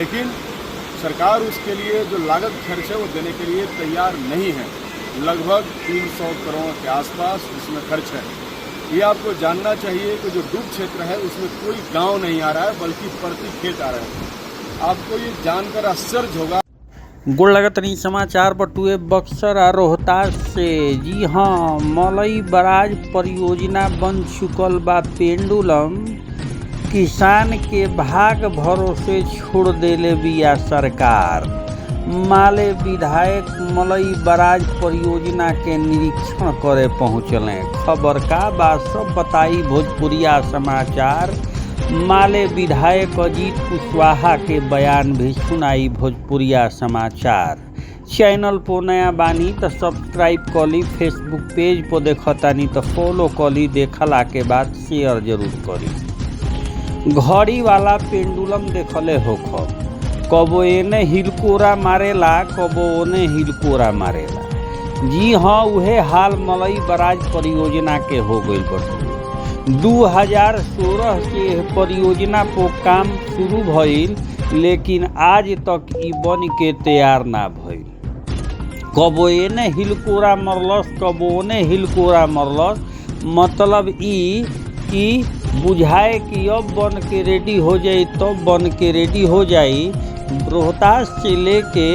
लेकिन सरकार उसके लिए जो लागत खर्च है वो देने के लिए तैयार नहीं है। लगभग 300 करोड़ के आसपास उसमें खर्च है। ये आपको जानना चाहिए कि जो डूब क्षेत्र है उसमें कोई गांव नहीं आ रहा है, बल्कि प्रति खेत आ रहा है। आपको ये जानकर आश्चर्य होगा। गोड़ लगतनी समाचार बटुए बक्सर आ रोहतास से। जी हाँ, मलई बराज परियोजना बन चुकल बा पेंडुलम। किसान के भाग भरोसे छोड़ देले बिया सरकार। माले विधायक मलई बराज परियोजना के निरीक्षण करे पहुँचले। खबर का बा सब बताई भोजपुरिया समाचार। माले विधायक अजीत कुशवाहा के बयान भी सुनाई भोजपुरिया समाचार। चैनल पर नया बानी तो सब्सक्राइब करी, फेसबुक पेज पर देखतानी तो फॉलो करी, देखला के बाद शेयर जरूर करी। घड़ी वाला पेंडुलम देखले होखो, कबो एने हिलकोरा मारेला, कबो ओने हिलकोरा मारेला। जी हाँ, उहे हाल मलई बराज परियोजना के हो गईल बटुए। 2016 से परियोजना पर काम शुरू भइल, लेकिन आज तक ई बन के तैयार ना भइल। कबो एने हिलकोरा मरलस, कबो ओने हिलकोरा मरलस। मतलब ई कि बुझाए कि अब बन के रेडी हो जाई, तब बन के रेडी हो जाई। रोहतास से लेके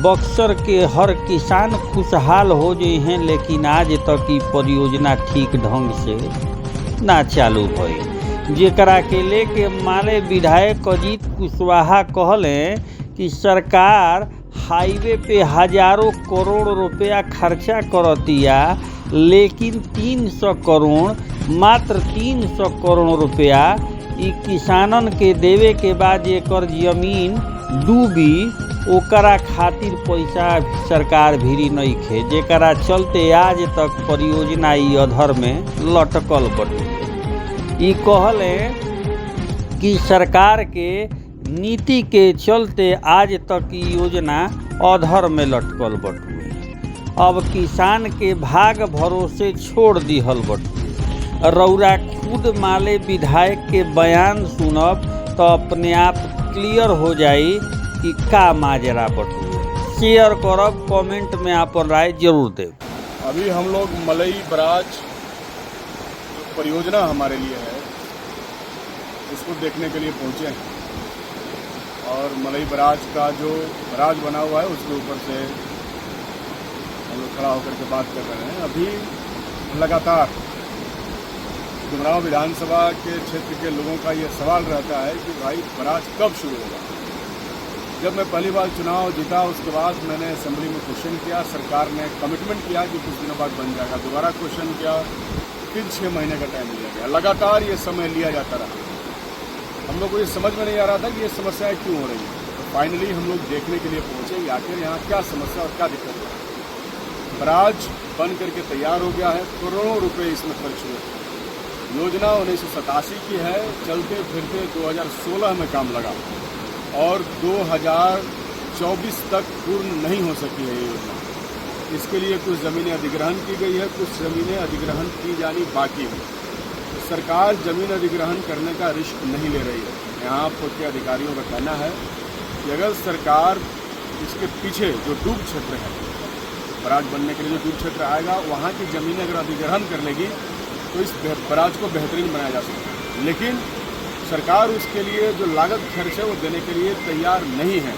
बक्सर के हर किसान खुशहाल हो जाए हैं, लेकिन आज तक ई परियोजना ठीक ढंग से ना चालू भई। जेकरा के लेके माले विधायक अजीत कुशवाहा कहले कि सरकार हाईवे पे हजारों करोड़ रुपया खर्चा करतिया, लेकिन 300 करोड़, मात्र 300 करोड़ रुपया ई किसानन के देवे के बाद एकर जमीन डूबी, ओकरा खातिर पैसा सरकार भिरी नइखे। जेकरा चलते आज तक परियोजना ई अधर में लटकल बटुए। ई कहले कि सरकार के नीति के चलते आज तक ई योजना अधर में लटकल बटुए। अब किसान के भाग भरोसे छोड़ दिहल बटुए। रौरा खुद माले विधायक के बयान सुनब तो अपने आप क्लियर हो जाई कि का माजरा बटुए। शेयर करब, कमेंट में आपन राय जरूर देव। अभी हम लोग मलई बराज परियोजना हमारे लिए है, इसको देखने के लिए पहुंचे हैं। और मलई बराज का जो बराज बना हुआ है उसके ऊपर से हम लोग खड़ा होकर के बात कर रहे हैं। अभी लगातार डुमरांव विधानसभा के क्षेत्र के लोगों का ये सवाल रहता है कि भाई बराज कब शुरू होगा। जब मैं पहली बार चुनाव जीता उसके बाद मैंने असेंबली में क्वेश्चन किया, सरकार ने कमिटमेंट किया कि कुछ दिनों बाद बन जाएगा। दोबारा क्वेश्चन किया, फिर 6 महीने का टाइम लिया गया। लगातार ये समय लिया जाता रहा। हम लोग को ये समझ में नहीं आ रहा था कि ये समस्याएं क्यों हो रही हैं। तो फाइनली हम लोग देखने के लिए पहुंचे कि आखिर यहाँ क्या समस्या और क्या दिक्कत है। बराज बन करके तैयार हो गया है, करोड़ों रुपये इसमें खर्च हुए। योजना 1987 की है, चलते फिरते 2016 में काम लगा और 2024 तक पूर्ण नहीं हो सकी है ये योजना। इसके लिए कुछ ज़मीनें अधिग्रहण की गई है, कुछ ज़मीनें अधिग्रहण की जानी बाकी है। सरकार ज़मीन अधिग्रहण करने का रिस्क नहीं ले रही है। यहाँ पर के अधिकारियों का कहना है कि अगर सरकार इसके पीछे जो डूब क्षेत्र है, बराज बनने के लिए जो डूब क्षेत्र आएगा, वहाँ की ज़मीनें अगर अधिग्रहण कर लेगी तो इस बराज को बेहतरीन बनाया जा सकता है। लेकिन सरकार उसके लिए जो लागत खर्च है वो देने के लिए तैयार नहीं है।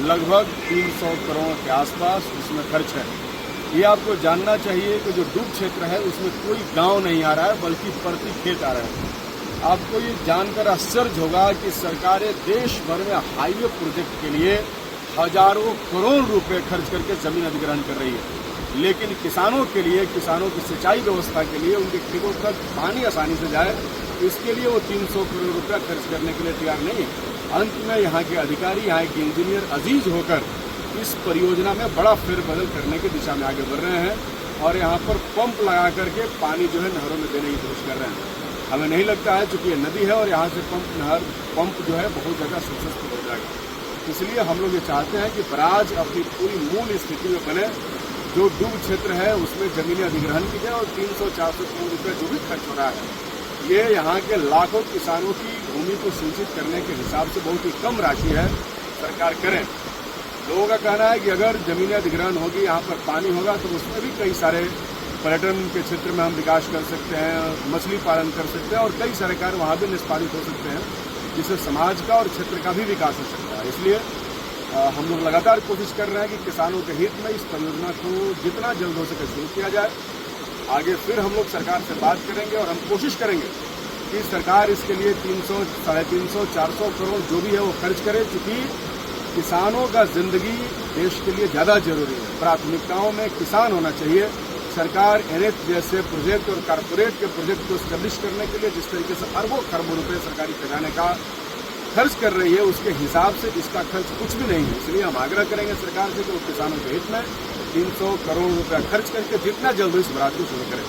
लगभग 300 करोड़ के आसपास उसमें खर्च है। ये आपको जानना चाहिए कि जो डूब क्षेत्र है उसमें कोई गांव नहीं आ रहा है, बल्कि प्रति खेत आ रहा है। आपको ये जानकर आश्चर्य होगा कि सरकारें देश भर में हाईवे प्रोजेक्ट के लिए हजारों करोड़ रुपए खर्च करके ज़मीन अधिग्रहण कर रही है, लेकिन किसानों के लिए, किसानों की सिंचाई व्यवस्था के लिए, उनके खेतों तक पानी आसानी से जाए, इसके लिए वो 300 करोड़ रुपया खर्च करने के लिए तैयार नहीं है। अंत में यहाँ के अधिकारी, यहाँ के इंजीनियर अजीज होकर इस परियोजना में बड़ा फेरबदल करने की दिशा में आगे बढ़ रहे हैं और यहाँ पर पंप लगा करके पानी जो है नहरों में देने की कोशिश कर रहे हैं। हमें नहीं लगता है, चूँकि ये नदी है और यहाँ से पंप जो है बहुत ज़्यादा सक्सेसफुल हो जाएगा। इसलिए हम लोग ये चाहते हैं कि बराज अपनी पूरी मूल स्थिति में बने। जो डूब क्षेत्र है उसमें ज़मीनें अधिग्रहण की जाए और 300-400 करोड़ रुपये जो भी खर्च हो रहा है, ये यहाँ के लाखों किसानों की भूमि को सिंचित करने के हिसाब से बहुत ही कम राशि है। सरकार करें। लोगों का कहना है कि अगर जमीनी अधिग्रहण होगी, यहाँ पर पानी होगा, तो उसमें भी कई सारे पर्यटन के क्षेत्र में हम विकास कर सकते हैं, मछली पालन कर सकते हैं और कई सारे कार्य वहाँ भी निष्पादित हो सकते हैं, जिससे समाज का और क्षेत्र का भी विकास हो सकता है। इसलिए हम लोग लगातार कोशिश कर रहे हैं कि किसानों के हित में इस परियोजना को जितना जल्द हो सके शुरू किया जाए। आगे फिर हम लोग सरकार से बात करेंगे और हम कोशिश करेंगे कि सरकार इसके लिए 300, 350, 400 करोड़ जो भी है वो खर्च करे, चूँकि किसानों का जिंदगी देश के लिए ज़्यादा जरूरी है। प्राथमिकताओं में किसान होना चाहिए। सरकार एनएच जैसे प्रोजेक्ट और कारपोरेट के प्रोजेक्ट को स्टैब्लिश करने के लिए जिस तरीके से अरबों खरबों रुपये सरकारी खजाने का खर्च कर रही है, उसके हिसाब से इसका खर्च कुछ भी नहीं है। इसलिए हम आग्रह करेंगे सरकार से कि वो किसानों के हित में 300 करोड़ रुपया खर्च करके जितना जल्द इस बरात को शुरू करें।